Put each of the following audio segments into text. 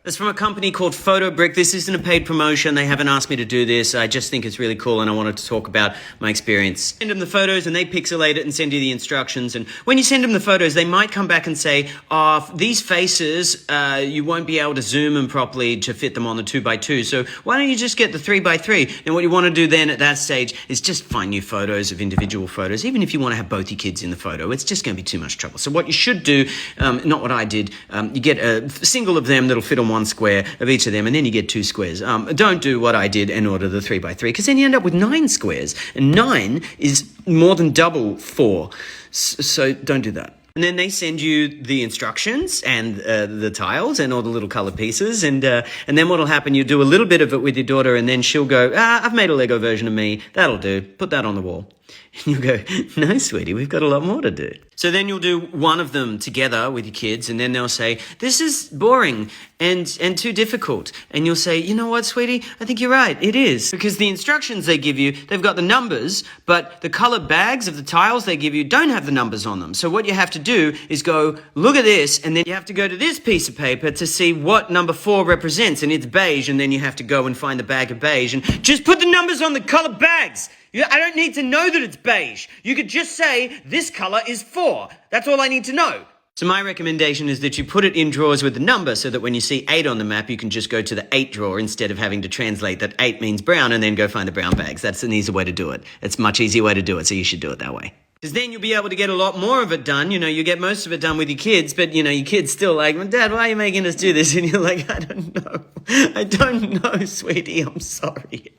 It's from a company called PhotoBrick. This isn't a paid promotion. They haven't asked me to do this. I just think it's really cool and I wanted to talk about my experience. Send them the photos and they pixelate it and send you the instructions. And when you send them the photos, they might come back and say, these faces, you won't be able to zoom them properly to fit them on the 2x2. So why don't you just get the 3x3? And what you want to do then at that stage is just find new photos of individual photos. Even if you want to have both your kids in the photo, it's just going to be too much trouble. So what you should do, not what I did, you get a single of them that'll fit on one square of each of them, and then you get 2 squares. Don't do what I did and order the 3x3, because then you end up with 9 squares, and 9 is more than double 4. So don't do that. And then they send you the instructions and the tiles and all the little colored pieces. And then what'll happen, you do a little bit of it with your daughter, and then she'll go, I've made a Lego version of me. That'll do. Put that on the wall. And you'll go, no, sweetie, we've got a lot more to do. So then you'll do one of them together with your kids, and then they'll say, this is boring and too difficult. And you'll say, you know what, sweetie, I think you're right, it is. Because the instructions they give you, they've got the numbers, but the colored bags of the tiles they give you don't have the numbers on them. So what you have to do is go, look at this, and then you have to go to this piece of paper to see what number 4 represents, and it's beige, and then you have to go and find the bag of beige, and just put the numbers on the colored bags. I don't need to know that it's beige. You could just say, this color is 4. That's all I need to know. So my recommendation is that you put it in drawers with the number so that when you see 8 on the map, you can just go to the 8 drawer instead of having to translate that 8 means brown and then go find the brown bags. That's an easy way to do it. It's a much easier way to do it, so you should do it that way. Because then you'll be able to get a lot more of it done. You know, you get most of it done with your kids, but, you know, your kid's still like, Dad, why are you making us do this? And you're like, I don't know. I don't know, sweetie. I'm sorry.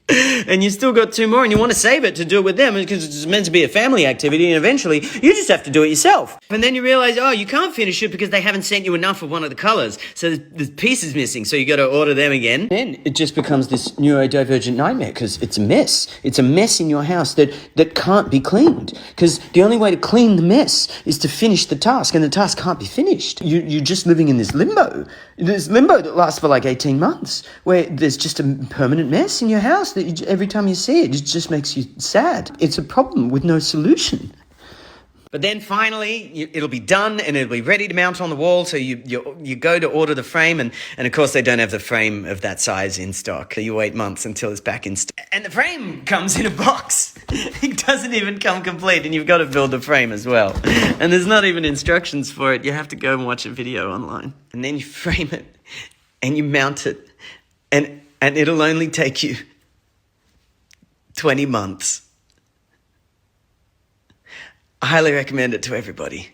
And you still got 2 more, and you want to save it to do it with them because it's meant to be a family activity, and eventually you just have to do it yourself. And then you realize, you can't finish it because they haven't sent you enough of one of the colors. So the piece is missing, so you got to order them again. Then it just becomes this neurodivergent nightmare because it's a mess. It's a mess in your house that can't be cleaned, because the only way to clean the mess is to finish the task, and the task can't be finished. You're just living in this limbo. This limbo that lasts for like 18 months, where there's just a permanent mess in your house that every time you see it, it just makes you sad. It's a problem with no solution. But then finally, it'll be done and it'll be ready to mount on the wall. So you go to order the frame, and of course they don't have the frame of that size in stock. You wait months until it's back in stock. And the frame comes in a box. It doesn't even come complete, and you've got to build the frame as well. And there's not even instructions for it. You have to go and watch a video online. And then you frame it and you mount it, and it'll only take you 20 months. I highly recommend it to everybody.